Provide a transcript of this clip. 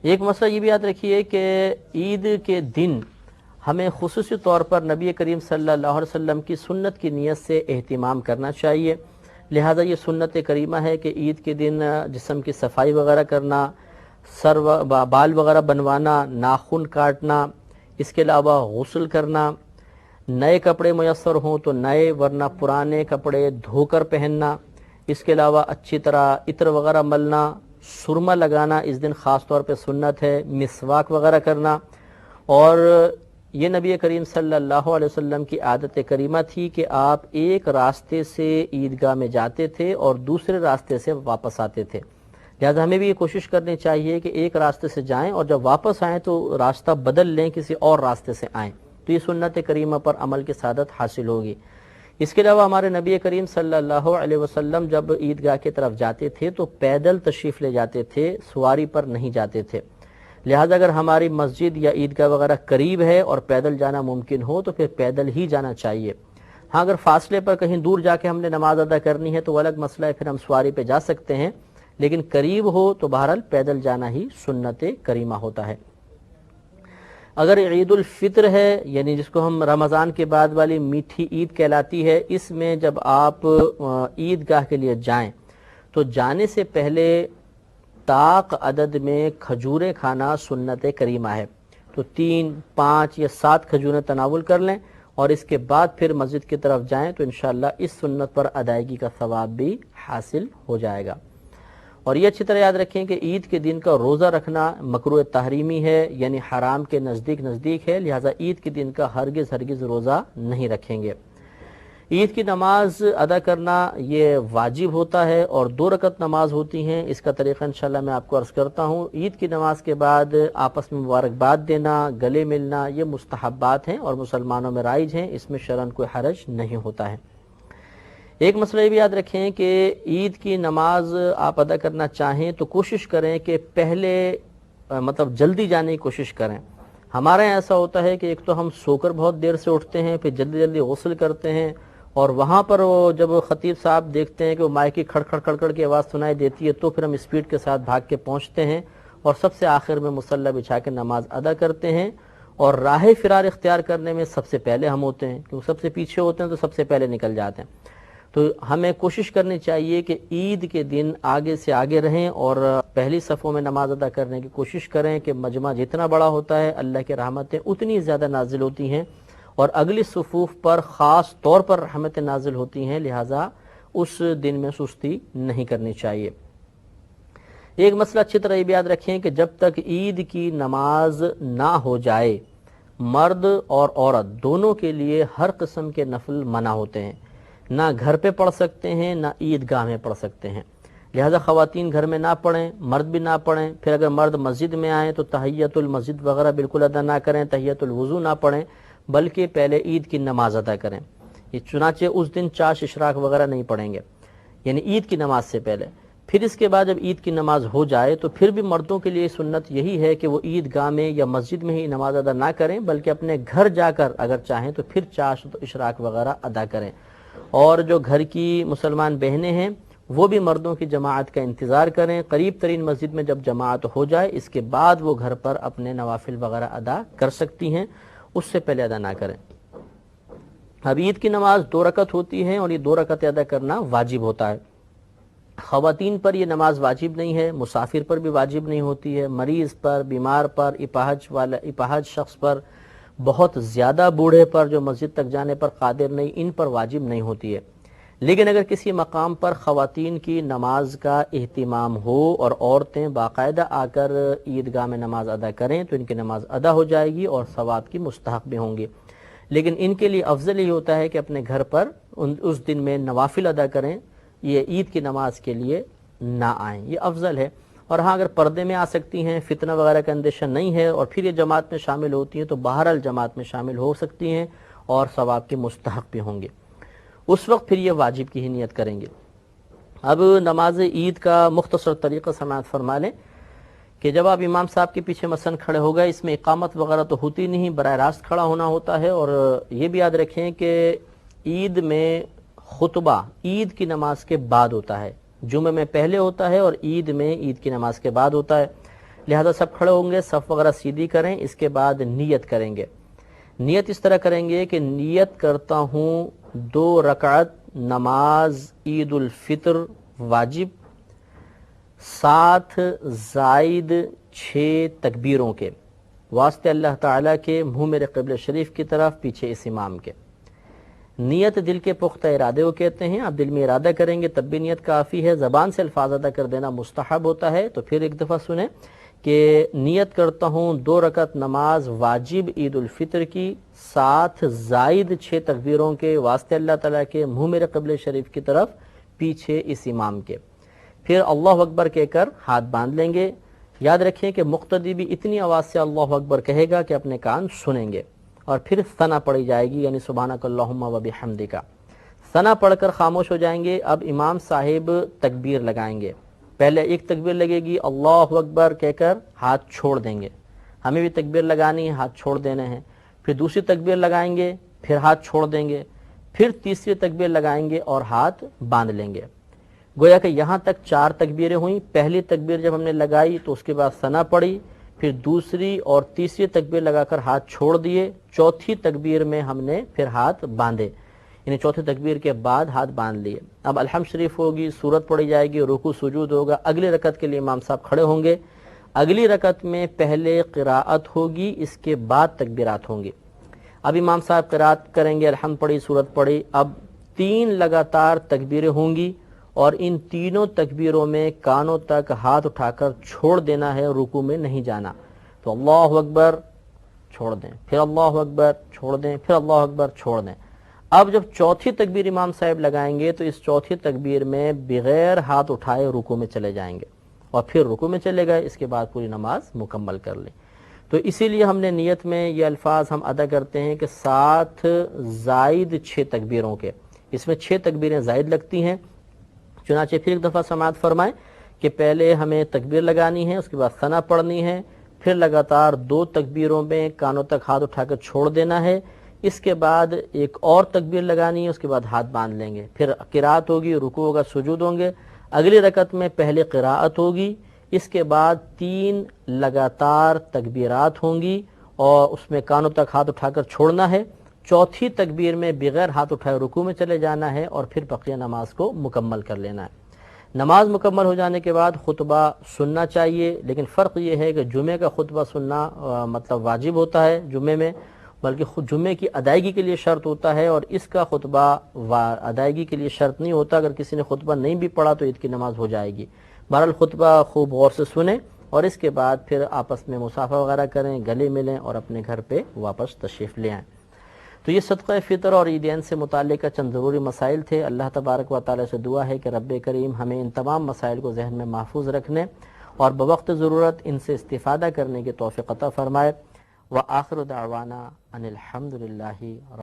ایک مسئلہ یہ بھی یاد رکھیے کہ عید کے دن ہمیں خصوصی طور پر نبی کریم صلی اللہ علیہ وسلم کی سنت کی نیت سے اہتمام کرنا چاہیے. لہذا یہ سنت کریمہ ہے کہ عید کے دن جسم کی صفائی وغیرہ کرنا، سر بال وغیرہ بنوانا، ناخن کاٹنا، اس کے علاوہ غسل کرنا، نئے کپڑے میسر ہوں تو نئے ورنہ پرانے کپڑے دھو کر پہننا، اس کے علاوہ اچھی طرح عطر وغیرہ ملنا، سرما لگانا اس دن خاص طور پہ سنت ہے، مسواک وغیرہ کرنا. اور یہ نبی کریم صلی اللہ علیہ وسلم کی عادت کریمہ تھی کہ آپ ایک راستے سے عیدگاہ میں جاتے تھے اور دوسرے راستے سے واپس آتے تھے. لہذا ہمیں بھی یہ کوشش کرنی چاہیے کہ ایک راستے سے جائیں اور جب واپس آئیں تو راستہ بدل لیں، کسی اور راستے سے آئیں، تو یہ سنت کریمہ پر عمل کی سعادت حاصل ہوگی. اس کے علاوہ ہمارے نبی کریم صلی اللہ علیہ وسلم جب عیدگاہ کی طرف جاتے تھے تو پیدل تشریف لے جاتے تھے، سواری پر نہیں جاتے تھے. لہذا اگر ہماری مسجد یا عیدگاہ وغیرہ قریب ہے اور پیدل جانا ممکن ہو تو پھر پیدل ہی جانا چاہیے. ہاں اگر فاصلے پر کہیں دور جا کے ہم نے نماز ادا کرنی ہے تو وہ الگ مسئلہ ہے، پھر ہم سواری پہ جا سکتے ہیں، لیکن قریب ہو تو بہرحال پیدل جانا ہی سنت کریمہ ہوتا ہے. اگر عید الفطر ہے، یعنی جس کو ہم رمضان کے بعد والی میٹھی عید کہلاتی ہے، اس میں جب آپ عیدگاہ کے لیے جائیں تو جانے سے پہلے طاق عدد میں کھجوریں کھانا سنت کریمہ ہے. تو 3، 5 یا 7 کھجوریں تناول کر لیں اور اس کے بعد پھر مسجد کی طرف جائیں تو انشاءاللہ اس سنت پر ادائیگی کا ثواب بھی حاصل ہو جائے گا. اور یہ اچھی طرح یاد رکھیں کہ عید کے دن کا روزہ رکھنا مکروہ تحریمی ہے، یعنی حرام کے نزدیک ہے، لہٰذا عید کے دن کا ہرگز روزہ نہیں رکھیں گے. عید کی نماز ادا کرنا یہ واجب ہوتا ہے اور 2 رکعت نماز ہوتی ہیں. اس کا طریقہ انشاءاللہ میں آپ کو عرض کرتا ہوں. عید کی نماز کے بعد آپس میں مبارکباد دینا، گلے ملنا، یہ مستحبات ہیں اور مسلمانوں میں رائج ہیں، اس میں شرعاً کوئی حرج نہیں ہوتا ہے. ایک مسئلہ یہ بھی یاد رکھیں کہ عید کی نماز آپ ادا کرنا چاہیں تو کوشش کریں کہ پہلے جلدی جانے کی کوشش کریں. ہمارے یہاں ایسا ہوتا ہے کہ ایک تو ہم سو کر بہت دیر سے اٹھتے ہیں، پھر جلدی غسل کرتے ہیں، اور وہاں پر وہ جب خطیب صاحب دیکھتے ہیں کہ وہ مائک کی کھڑ کی آواز سنائی دیتی ہے تو پھر ہم اسپیڈ کے ساتھ بھاگ کے پہنچتے ہیں اور سب سے آخر میں مصلی بچھا کے نماز ادا کرتے ہیں. اور راہ فرار اختیار کرنے میں سب سے پہلے ہم ہوتے ہیں، کیونکہ سب سے پیچھے ہوتے ہیں تو سب سے پہلے نکل جاتے ہیں. تو ہمیں کوشش کرنی چاہیے کہ عید کے دن آگے سے آگے رہیں اور پہلی صفوں میں نماز ادا کرنے کی کوشش کریں کہ مجمع جتنا بڑا ہوتا ہے اللہ کی رحمتیں اتنی زیادہ نازل ہوتی ہیں اور اگلی صفوف پر خاص طور پر رحمتیں نازل ہوتی ہیں، لہٰذا اس دن میں سستی نہیں کرنی چاہیے. ایک مسئلہ اچھی طرح یہ بھی یاد رکھیں کہ جب تک عید کی نماز نہ ہو جائے مرد اور عورت دونوں کے لیے ہر قسم کے نفل منع ہوتے ہیں. نہ گھر پہ پڑھ سکتے ہیں نہ عیدگاہ میں پڑھ سکتے ہیں. لہذا خواتین گھر میں نہ پڑھیں، مرد بھی نہ پڑھیں. پھر اگر مرد مسجد میں آئیں تو تحیۃ المسجد وغیرہ بالکل ادا نہ کریں، تحیۃ الوضو نہ پڑھیں، بلکہ پہلے عید کی نماز ادا کریں. یہ چنانچہ اس دن چاش اشراق وغیرہ نہیں پڑھیں گے، یعنی عید کی نماز سے پہلے. پھر اس کے بعد جب عید کی نماز ہو جائے تو پھر بھی مردوں کے لیے سنت یہی ہے کہ وہ عیدگاہ میں یا مسجد میں ہی نماز ادا نہ کریں، بلکہ اپنے گھر جا کر اگر چاہیں تو پھر چاش اشراق وغیرہ ادا کریں. اور جو گھر کی مسلمان بہنیں ہیں وہ بھی مردوں کی جماعت کا انتظار کریں. قریب ترین مسجد میں جب جماعت ہو جائے اس کے بعد وہ گھر پر اپنے نوافل وغیرہ ادا کر سکتی ہیں، اس سے پہلے ادا نہ کریں. اب عید کی نماز 2 رکعت ہوتی ہے اور یہ 2 رکعت ادا کرنا واجب ہوتا ہے. خواتین پر یہ نماز واجب نہیں ہے، مسافر پر بھی واجب نہیں ہوتی ہے، مریض پر، بیمار پر، اپاہج شخص پر، بہت زیادہ بوڑھے پر جو مسجد تک جانے پر قادر نہیں، ان پر واجب نہیں ہوتی ہے. لیکن اگر کسی مقام پر خواتین کی نماز کا اہتمام ہو اور عورتیں باقاعدہ آ کر عیدگاہ میں نماز ادا کریں تو ان کی نماز ادا ہو جائے گی اور ثواب کی مستحق بھی ہوں گی. لیکن ان کے لیے افضل یہ ہوتا ہے کہ اپنے گھر پر اس دن میں نوافل ادا کریں، یہ عید کی نماز کے لیے نہ آئیں، یہ افضل ہے. اور ہاں اگر پردے میں آ سکتی ہیں، فتنہ وغیرہ کا اندیشہ نہیں ہے اور پھر یہ جماعت میں شامل ہوتی ہیں تو بہرحال جماعت میں شامل ہو سکتی ہیں اور ثواب کے مستحق بھی ہوں گے. اس وقت پھر یہ واجب کی ہی نیت کریں گے. اب نماز عید کا مختصر طریقہ سماعت فرما لیں کہ جب آپ امام صاحب کے پیچھے مثلا کھڑے ہو گئے، اس میں اقامت وغیرہ تو ہوتی نہیں، براہ راست کھڑا ہونا ہوتا ہے. اور یہ بھی یاد رکھیں کہ عید میں خطبہ عید کی نماز کے بعد ہوتا ہے، جمعہ میں پہلے ہوتا ہے اور عید میں عید کی نماز کے بعد ہوتا ہے. لہذا سب کھڑے ہوں گے، صف وغیرہ سیدھی کریں، اس کے بعد نیت کریں گے۔ نیت اس طرح کریں گے کہ نیت کرتا ہوں 2 رکعت نماز عید الفطر واجب، 7 زائد 6 تکبیروں کے، واسطے اللہ تعالیٰ کے، منہ میرے قبلہ شریف کی طرف، پیچھے اس امام کے۔ نیت دل کے پختہ ارادے کو کہتے ہیں۔ آپ دل میں ارادہ کریں گے تب بھی نیت کافی ہے، زبان سے الفاظ ادا کر دینا مستحب ہوتا ہے۔ تو پھر ایک دفعہ سنیں کہ نیت کرتا ہوں 2 رکعت نماز واجب عید الفطر کی، 7 زائد 6 تکبیروں کے، واسطے اللہ تعالیٰ کے، منہ میرے قبلہ شریف کی طرف، پیچھے اس امام کے۔ پھر اللہ اکبر کہہ کر ہاتھ باندھ لیں گے۔ یاد رکھیں کہ مقتدی بھی اتنی آواز سے اللہ اکبر کہے گا کہ اپنے کان سنیں گے، اور پھر ثنا پڑھی جائے گی، یعنی سبحانک اللہم و بحمدک۔ ثنا پڑھ کر خاموش ہو جائیں گے۔ اب امام صاحب تکبیر لگائیں گے۔ پہلے ایک تکبیر لگے گی، اللہ اکبر کہہ کر ہاتھ چھوڑ دیں گے۔ ہمیں بھی تکبیر لگانی ہے، ہاتھ چھوڑ دینے ہیں۔ پھر دوسری تکبیر لگائیں گے، پھر ہاتھ چھوڑ دیں گے۔ پھر تیسری تکبیر لگائیں گے اور ہاتھ باندھ لیں گے۔ گویا کہ یہاں تک 4 تکبیریں ہوئیں۔ پہلی تکبیر جب ہم نے لگائی تو اس کے بعد ثنا پڑھی، پھر دوسری اور تیسری تکبیر لگا کر ہاتھ چھوڑ دیے، چوتھی تکبیر میں ہم نے پھر ہاتھ باندھے، یعنی چوتھی تکبیر کے بعد ہاتھ باندھ لیے۔ اب الحمد شریف ہوگی، سورت پڑھی جائے گی، رکوع سجود ہوگا۔ اگلی رکعت کے لیے امام صاحب کھڑے ہوں گے۔ اگلی رکعت میں پہلے قراءت ہوگی، اس کے بعد تکبیرات ہوں گی۔ اب امام صاحب قراءت کریں گے، الحمد پڑھی، سورت پڑھی۔ اب 3 لگاتار تکبیریں ہوں گی، اور ان تینوں تکبیروں میں کانوں تک ہاتھ اٹھا کر چھوڑ دینا ہے، رکوع میں نہیں جانا۔ تو اللہ اکبر چھوڑ دیں، پھر اللہ اکبر چھوڑ دیں، پھر اللہ اکبر چھوڑ دیں۔ اب جب چوتھی تکبیر امام صاحب لگائیں گے تو اس چوتھی تکبیر میں بغیر ہاتھ اٹھائے رکوع میں چلے جائیں گے، اور پھر رکوع میں چلے گئے، اس کے بعد پوری نماز مکمل کر لیں۔ تو اسی لیے ہم نے نیت میں یہ الفاظ ہم ادا کرتے ہیں کہ 7 زائد 6 تکبیروں کے، اس میں 6 تکبیریں زائد لگتی ہیں۔ چنانچہ پھر ایک دفعہ سماعت فرمائیں کہ پہلے ہمیں تکبیر لگانی ہے، اس کے بعد ثنا پڑھنی ہے، پھر لگاتار 2 تکبیروں میں کانوں تک ہاتھ اٹھا کر چھوڑ دینا ہے، اس کے بعد ایک اور تکبیر لگانی ہے، اس کے بعد ہاتھ باندھ لیں گے، پھر قراءت ہوگی، رکوع ہوگا، سجود ہوں گے۔ اگلی رکعت میں پہلے قراءت ہوگی، اس کے بعد 3 لگاتار تکبیرات ہوں گی، اور اس میں کانوں تک ہاتھ اٹھا کر چھوڑنا ہے۔ چوتھی تکبیر میں بغیر ہاتھ اٹھائے رکوع میں چلے جانا ہے، اور پھر بقیہ نماز کو مکمل کر لینا ہے۔ نماز مکمل ہو جانے کے بعد خطبہ سننا چاہیے، لیکن فرق یہ ہے کہ جمعے کا خطبہ سننا مطلب واجب ہوتا ہے جمعے میں، بلکہ خود جمعے کی ادائیگی کے لیے شرط ہوتا ہے، اور اس کا خطبہ ادائیگی کے لیے شرط نہیں ہوتا۔ اگر کسی نے خطبہ نہیں بھی پڑھا تو عید کی نماز ہو جائے گی۔ بہرحال خطبہ خوب غور سے سنیں، اور اس کے بعد پھر آپس میں مصافحہ وغیرہ کریں، گلے ملیں، اور اپنے گھر پہ واپس تشریف لے آئیں۔ تو یہ صدقہ فطر اور عیدین سے متعلق چند ضروری مسائل تھے۔ اللہ تبارک و تعالی سے دعا ہے کہ رب کریم ہمیں ان تمام مسائل کو ذہن میں محفوظ رکھنے اور بوقت ضرورت ان سے استفادہ کرنے کی توفیق عطا فرمائے۔ وآخر دعوانا ان الحمد للہ